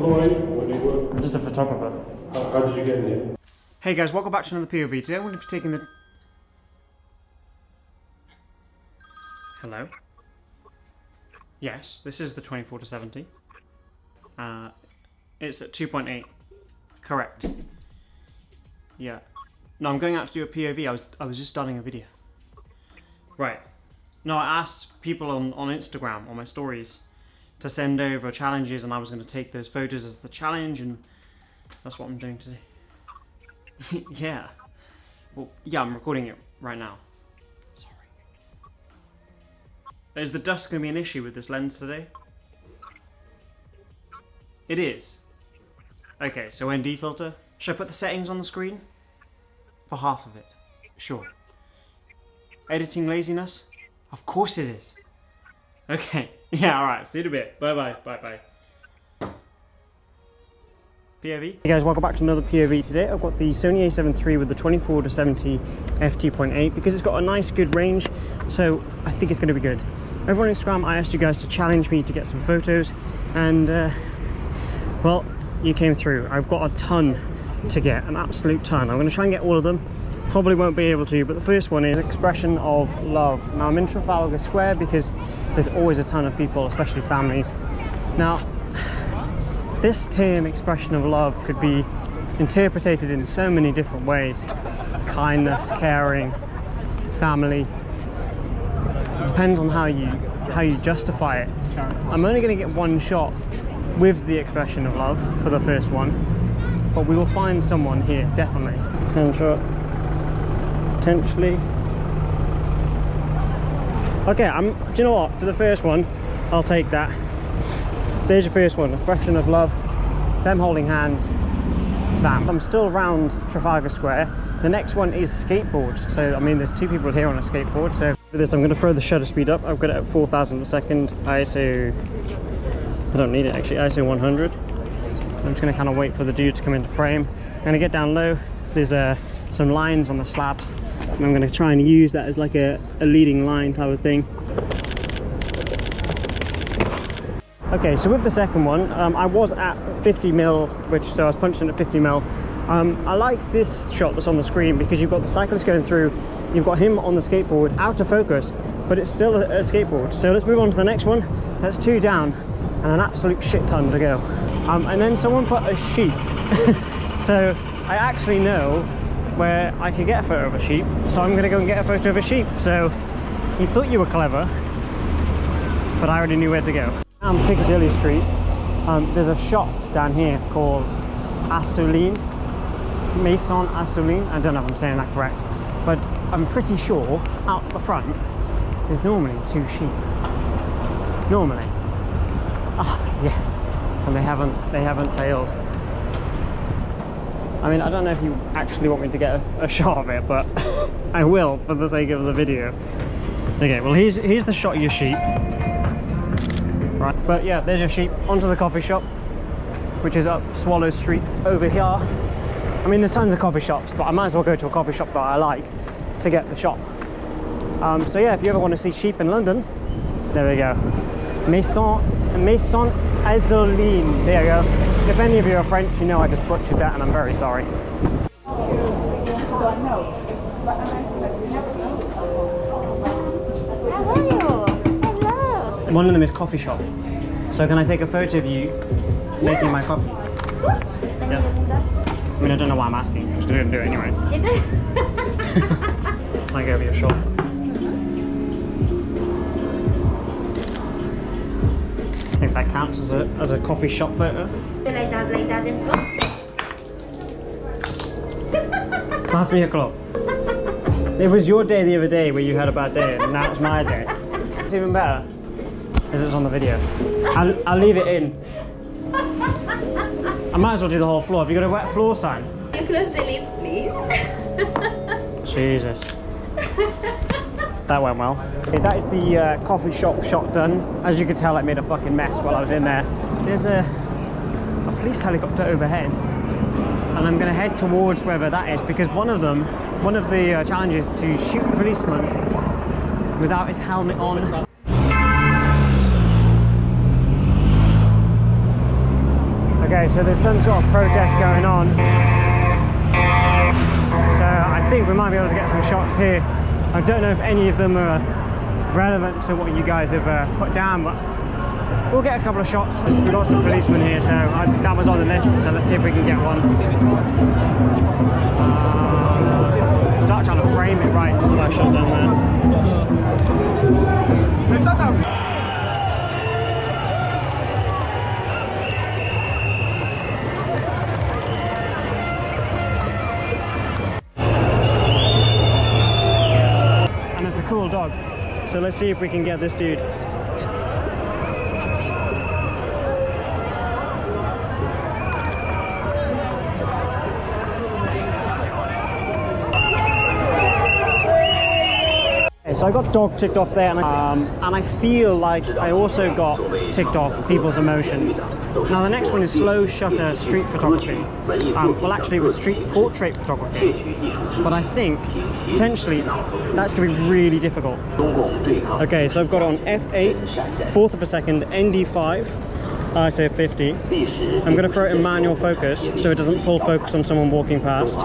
Who are you? What do you work? I'm just a photographer. How did you get in here? Hey guys, welcome back to another POV. Today I'm going to be taking the... Hello? Yes, this is the 24-70. It's at 2.8. Correct. Yeah. No, I'm going out to do a POV. I was just starting a video. Right. No, I asked people on Instagram, on my stories, to send over challenges, and I was going to take those photos as the challenge, and that's what I'm doing today. Yeah. Well, yeah, I'm recording it right now. Sorry. Is the dust going to be an issue with this lens today? It is. Okay, so ND filter. Should I put the settings on the screen? For half of it. Sure. Editing laziness? Of course it is. Okay. Yeah, alright. See you in a bit. Bye-bye. Bye-bye. POV. Hey guys, welcome back to another POV today. I've got the Sony a7 III with the 24-70 f2.8 because it's got a nice good range, so I think it's going to be good. Over on Instagram I asked you guys to challenge me to get some photos, and well, you came through. I've got a ton to get, an absolute ton. I'm going to try and get all of them. Probably won't be able to, but the first one is expression of love. Now I'm in Trafalgar Square because there's always a ton of people, especially families. Now this term expression of love could be interpreted in so many different ways. Kindness, caring, family. It depends on how you justify it. I'm only going to get one shot with the expression of love for the first one, but we will find someone here, definitely. Hand shot. Potentially. Okay, do you know what? For the first one, I'll take that. There's your first one, expression of love, them holding hands, that. I'm still around Trafalgar Square. The next one is skateboards. So, I mean, there's two people here on a skateboard. So for this, I'm going to throw the shutter speed up. I've got it at 4,000 per second. ISO, I don't need it actually, ISO 100. I'm just going to kind of wait for the dude to come into frame. I'm going to get down low. There's some lines on the slabs, and I'm going to try and use that as like a leading line type of thing. Okay, so with the second one, I was at 50mm, so I was punching at 50mm. I like this shot that's on the screen because you've got the cyclist going through, you've got him on the skateboard, out of focus, but it's still a skateboard. So let's move on to the next one. That's two down and an absolute shit ton to go. And then someone put a sheep. So I actually know where I could get a photo of a sheep, so I'm going to go and get a photo of a sheep. So you thought you were clever, but I already knew where to go. On Piccadilly Street, there's a shop down here called Assoline, Maison Assoline. I don't know if I'm saying that correct, but I'm pretty sure out the front there's normally two sheep. Normally. Ah, yes, and they haven't failed. I mean, I don't know if you actually want me to get a shot of it, but I will for the sake of the video. Okay, well here's the shot of your sheep. Right, but yeah, there's your sheep. Onto the coffee shop, which is up Swallow Street over here. I mean, there's tons of coffee shops, but I might as well go to a coffee shop that I like to get the shot. So yeah, if you ever want to see sheep in London, there we go. Maison Assoline. There you go. If any of you are French, you know I just butchered that, and I'm very sorry. One of them is coffee shop. So can I take a photo of you making my coffee? Yeah. I mean, I don't know why I'm asking. I'm just going to do it anyway. I'll give you a shot. I think that counts as a coffee shop photo. Like that, and go. Pass me a club. It was your day the other day where you had a bad day, and now it's my day. It's even better, because it's on the video. I'll leave it in. I might as well do the whole floor. Have you got a wet floor sign? You close the lids, please. Jesus. That went well. Okay, that is the coffee shop shot done. As you can tell, I made a fucking mess while I was in there. There's a police helicopter overhead, and I'm going to head towards wherever that is, because one of the challenges to shoot a policeman without his helmet on. Okay, so there's some sort of protest going on. So I think we might be able to get some shots here. I don't know if any of them are relevant to what you guys have put down, but we'll get a couple of shots. We've got some policemen here, so that was on the list, so let's see if we can get one. Start trying to frame it right. I shot down there. And it's a cool dog, so let's see if we can get this dude. So I got dog ticked off there, and I feel like I also got ticked off people's emotions. Now the next one is slow shutter street photography. Well, actually it was street portrait photography, but I think potentially that's going to be really difficult. Okay, so I've got on f8, 1/4 of a second, ND5, ISO 50. I'm going to throw it in manual focus so it doesn't pull focus on someone walking past.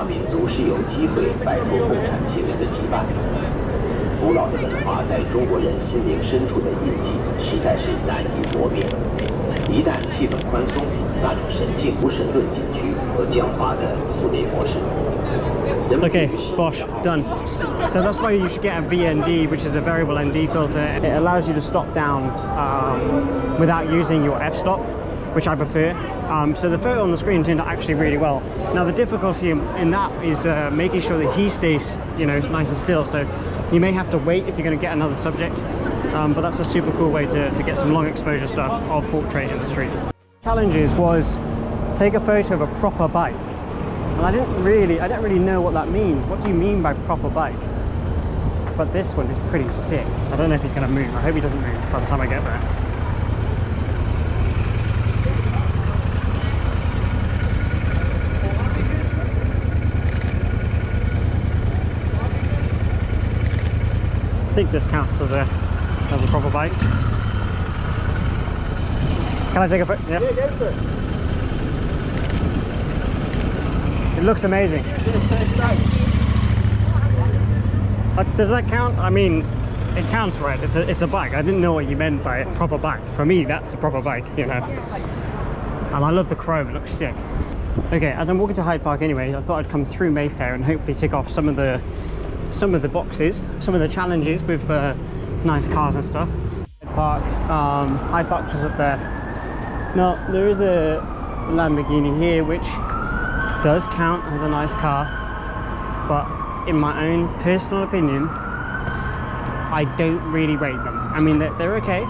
古老的文化在中国人心灵深处的印记实在是难以磨灭。一旦气氛宽松，那种神性无神论禁区和僵化的思维模式。Okay, bosh, done. So that's why you should get a VND, which is a variable ND filter. It allows you to stop down without using your f-stop, which I prefer. So the photo on the screen turned out actually really well. Now the difficulty in that is making sure that he stays, you know, nice and still. So you may have to wait if you're going to get another subject, but that's a super cool way to get some long exposure stuff of portrait in the street. Challenges was take a photo of a proper bike, and I don't really know what that means. What do you mean by proper bike? But this one is pretty sick. I don't know if he's going to move. I hope he doesn't move by the time I get there. I think this counts as a proper bike. Can I take a photo? Yeah. Yeah, go for it. It looks amazing. Does that count? I mean, it counts, right? It's a bike. I didn't know what you meant by a proper bike. For me, that's a proper bike, you know. And I love the chrome. It looks sick. Okay, as I'm walking to Hyde Park anyway, I thought I'd come through Mayfair and hopefully tick off some of the boxes, some of the challenges with nice cars and stuff. Hyde Park just up there. Now there is a Lamborghini here which does count as a nice car, but in my own personal opinion I don't really rate them. I mean they're okay,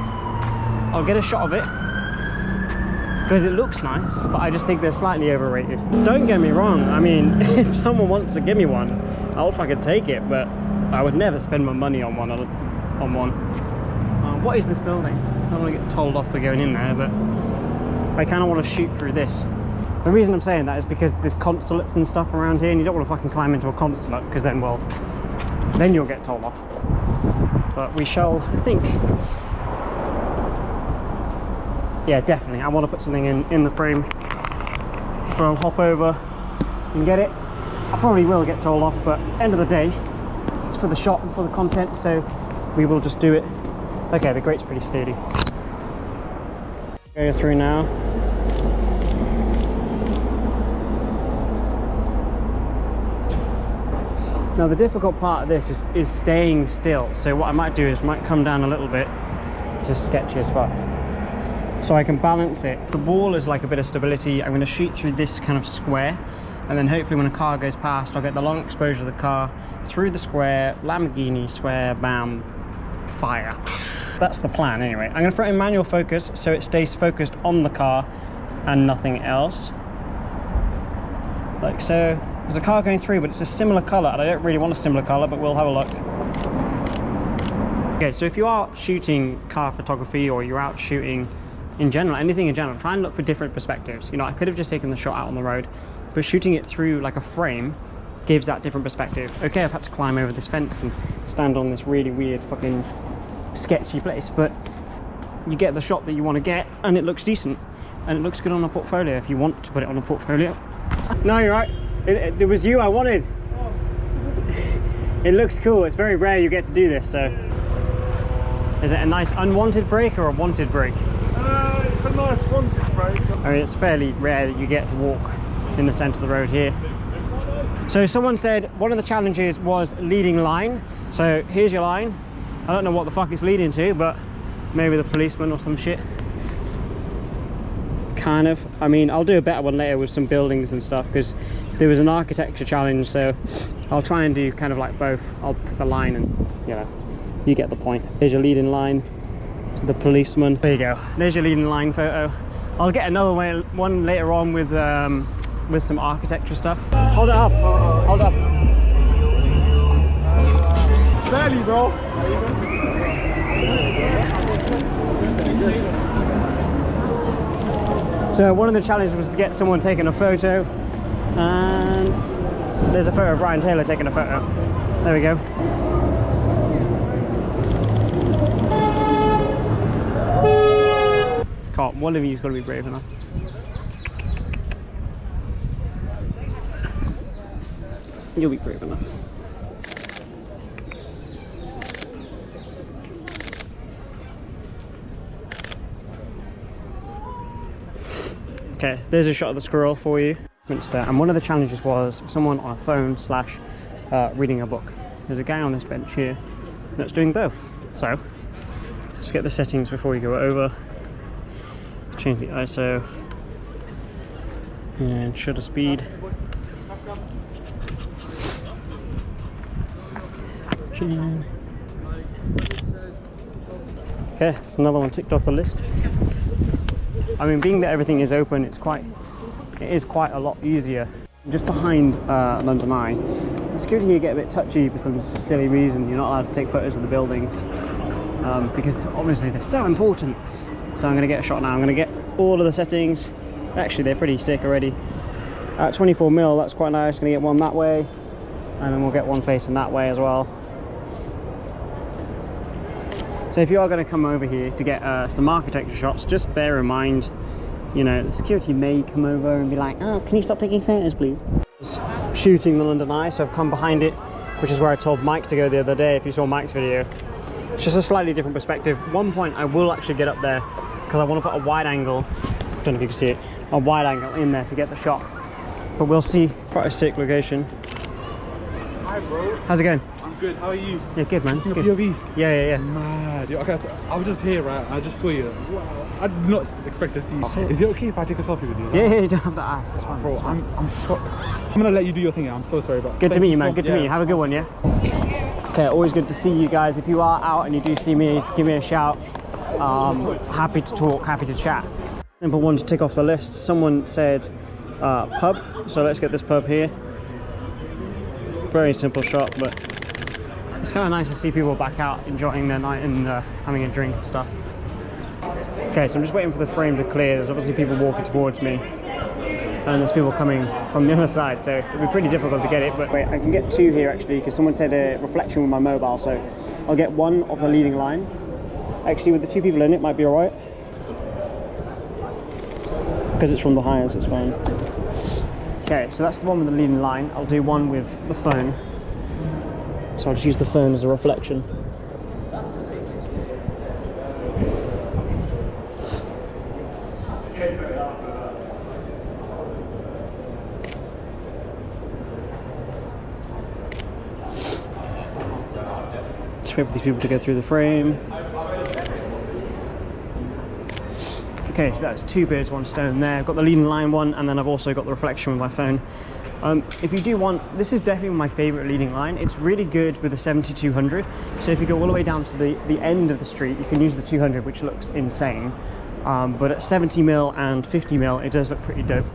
I'll get a shot of it because it looks nice, but I just think they're slightly overrated. Don't get me wrong, I mean if someone wants to give me one, I'll fucking take it, but I would never spend my money on one. What is this building? I don't want to get told off for going in there, but I kind of want to shoot through this. The reason I'm saying that is because there's consulates and stuff around here, and you don't want to fucking climb into a consulate, because then, well, then you'll get told off. But we shall, I think, yeah, definitely. I want to put something in the frame, so I'll hop over and get it. I probably will get told off, but end of the day, it's for the shot and for the content, so we will just do it. Okay, the grate's pretty sturdy. Go through now. Now the difficult part of this is staying still, so what I might do is might come down a little bit, just sketchy as fuck, so I can balance it. The wall is like a bit of stability. I'm going to shoot through this kind of square, and then hopefully when a car goes past I'll get the long exposure of the car through the square, Lamborghini square, bam, fire. That's the plan anyway. I'm going to throw it in manual focus so it stays focused on the car and nothing else, like so. There's a car going through, but it's a similar colour, and I don't really want a similar colour, but we'll have a look. Okay, so if you are shooting car photography, or you're out shooting in general, anything in general, try and look for different perspectives. You know, I could have just taken the shot out on the road, but shooting it through like a frame gives that different perspective. Okay, I've had to climb over this fence and stand on this really weird fucking sketchy place, but you get the shot that you want to get and it looks decent. and it looks good on a portfolio if you want to put it on a portfolio. No, you're right. It was you I wanted. It looks cool. It's very rare you get to do this, so. Is it a nice unwanted break or a wanted break? It's a nice wanted break. I mean, it's fairly rare that you get to walk in the centre of the road here. So someone said one of the challenges was leading line. So here's your line. I don't know what the fuck it's leading to, but maybe the policeman or some shit. Kind of. I mean, I'll do a better one later with some buildings and stuff, because there was an architecture challenge, so I'll try and do kind of like both. I'll pick a line and, you know, you get the point. There's your leading line to the policeman. There you go. There's your leading line photo. I'll get another one later on with some architecture stuff. Hold it up. Hold up. Barely, bro. So one of the challenges was to get someone taking a photo, and there's a photo of Ryan Taylor taking a photo. There we go. Can't, one of you's got to be brave enough. You'll be brave enough. Okay, there's a shot of the squirrel for you. And one of the challenges was someone on a phone slash reading a book. There's a guy on this bench here that's doing both. So let's get the settings before we go over. Change the ISO and shutter speed. Okay, it's another one ticked off the list. I mean, being that everything is open, it is quite a lot easier. Just behind London Eye, the security here get a bit touchy for some silly reason. You're not allowed to take photos of the buildings because obviously they're so important. So I'm going to get a shot now. I'm going to get all of the settings. Actually, they're pretty sick already. 24mm, that's quite nice. Going to get one that way, and then we'll get one facing that way as well. So if you are going to come over here to get some architecture shots, just bear in mind, you know, the security may come over and be like, oh, can you stop taking photos, please? Shooting the London Eye, so I've come behind it, which is where I told Mike to go the other day, if you saw Mike's video. It's just a slightly different perspective. At one point I will actually get up there, because I want to put a wide angle, don't know if you can see it, a wide angle in there to get the shot. But we'll see. Quite a sick location. Hi, bro. How's it going? I'm good. How are you? Yeah, good, man. Just Good. a POV. Yeah. Mad. Okay, so I was just here, right? I just saw you. Wow. I did not expect to see you. Is it okay if I take a selfie with you? Yeah, you don't have to ask. It's fine. Bro, It's fine. I'm shocked. I'm gonna let you do your thing. I'm so sorry, but Good to meet you, man. so- Good to meet you. Have a good one, yeah? Okay, always good to see you guys. If you are out and you do see me, give me a shout. Happy to talk, happy to chat. Simple one to tick off the list. Someone said pub, so let's get this pub here. Very simple shot, but it's kind of nice to see people back out enjoying their night and having a drink and stuff. Okay, so I'm just waiting for the frame to clear. There's obviously people walking towards me, and there's people coming from the other side, so it'll be pretty difficult to get it. But wait, I can get two here actually, because someone said a reflection with my mobile, so I'll get one of the leading line. Actually, with the two people in it, might be alright, because it's from behind, so it's fine. Okay, so that's the one with the leading line. I'll do one with the phone, so I'll just use the phone as a reflection. Just wait for these people to go through the frame. Okay, so that's two birds, one stone there. I've got the leading line one, and then I've also got the reflection with my phone. If you do want, this is definitely my favorite leading line. It's really good with the 70-200. So if you go all the way down to the end of the street, you can use the 200, which looks insane. But at 70mm and 50mm, it does look pretty dope.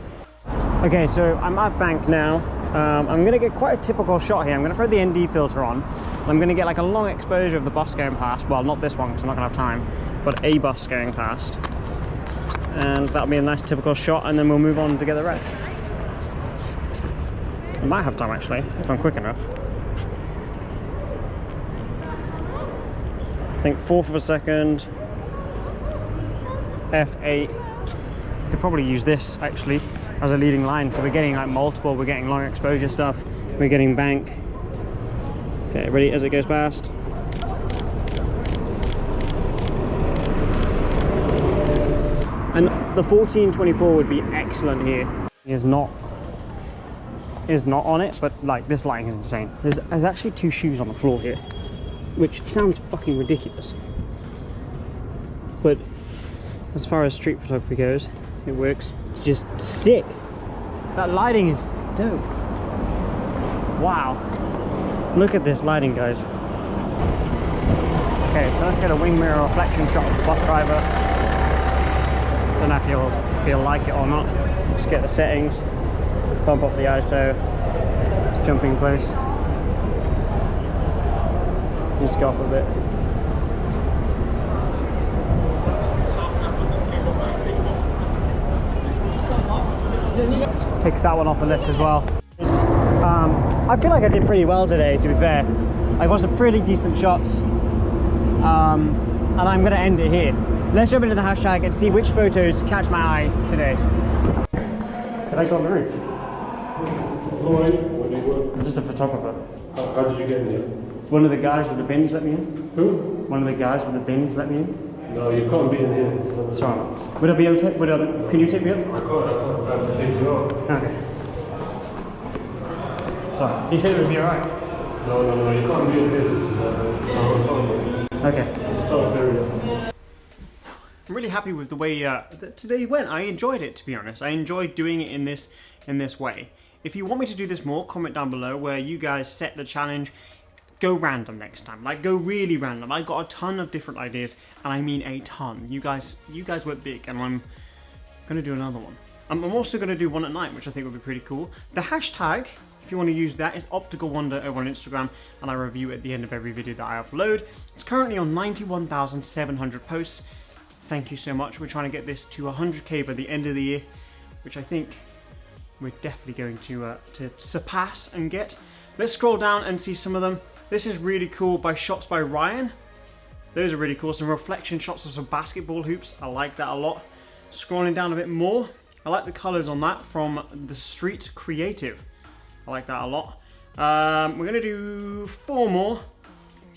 Okay, so I'm at bank now. I'm gonna get quite a typical shot here. I'm gonna throw the ND filter on. I'm gonna get like a long exposure of the bus going past. Well, not this one, because I'm not gonna have time, but a bus going past. And that'll be a nice typical shot, and then we'll move on to get the rest. I might have time actually, if I'm quick enough. I think 4th of a second, f8. Could probably use this actually as a leading line. So we're getting like multiple, we're getting long exposure stuff, we're getting bank. Okay, ready as it goes past. And the 14-24 would be excellent here. Is not on it, but like this lighting is insane. There's actually 2 shoes on the floor here, which sounds fucking ridiculous. But as far as street photography goes, it works. It's just sick. That lighting is dope. Wow. Look at this lighting, guys. Okay, so let's get a wing mirror reflection shot of the bus driver. Don't know if you'll like it or not. Just get the settings, bump up the ISO, jumping close. Need to go off a bit. Takes that one off the list as well. I feel like I did pretty well today, to be fair. I got some pretty decent shots, and I'm going to end it here. Let's jump into the hashtag and see which photos catch my eye today. Did I go on the roof? Who are you? What do you work? I'm just a photographer. How did you get in here? One of the guys with the bins let me in. Who? One of the guys with the bins let me in. No, you can't be in here. Sorry. Would I be able to can you take me up? I can't. I have to take you out. Okay. Sorry. He said it would be alright. No, you can't be in here. This is a hotel. Okay. It's a staff area. I'm really happy with the way today went. I enjoyed it, to be honest. I enjoyed doing it in this way. If you want me to do this more, comment down below where you guys set the challenge. Go random next time. Like, go really random. I got a ton of different ideas, and I mean a ton. You guys went big, and I'm gonna do another one. I'm also gonna do one at night, which I think would be pretty cool. The hashtag, if you want to use that, is Opticalwander over on Instagram, and I review at the end of every video that I upload. It's currently on 91,700 posts. Thank you so much. We're trying to get this to 100k by the end of the year, which I think we're definitely going to surpass and get. Let's scroll down and see some of them. This is really cool by Shots by Ryan. Those are really cool. Some reflection shots of some basketball hoops. I like that a lot. Scrolling down a bit more, I like the colors on that from The Street Creative. I like that a lot. We're gonna do 4 more.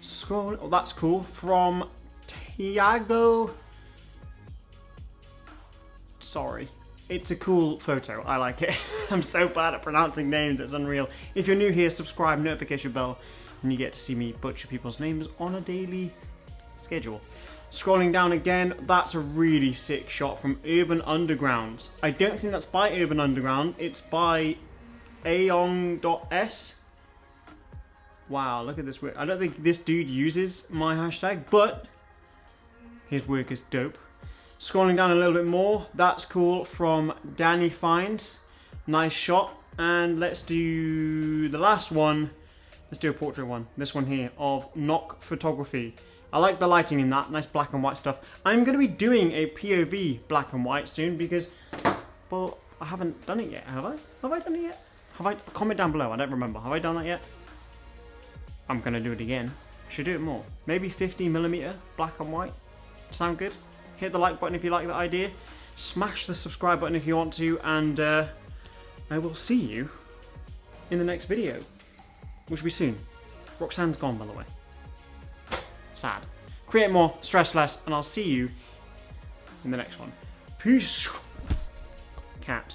Scroll. Oh, that's cool. From Tiago. Sorry. It's a cool photo. I like it. I'm so bad at pronouncing names. It's unreal. If you're new here, subscribe, notification bell, and you get to see me butcher people's names on a daily schedule. Scrolling down again, that's a really sick shot from Urban Underground. I don't think that's by Urban Underground. It's by aong.s. Wow, look at this work. I don't think this dude uses my hashtag, but his work is dope. Scrolling down a little bit more, that's cool, from Danny Finds. Nice shot. And let's do the last one. Let's do a portrait one. This one here of Knock Photography. I like the lighting in that, nice black and white stuff. I'm going to be doing a POV black and white soon because, well, I haven't done it yet, have I? Have I done it yet? Have I? Comment down below, I don't remember. Have I done that yet? I'm going to do it again. I should do it more. Maybe 50mm black and white. Sound good? Hit the like button if you like that idea. Smash the subscribe button if you want to, and I will see you in the next video, which will be soon. Roxanne's gone, by the way. Sad. Create more, stress less, and I'll see you in the next one. Peace. Cat.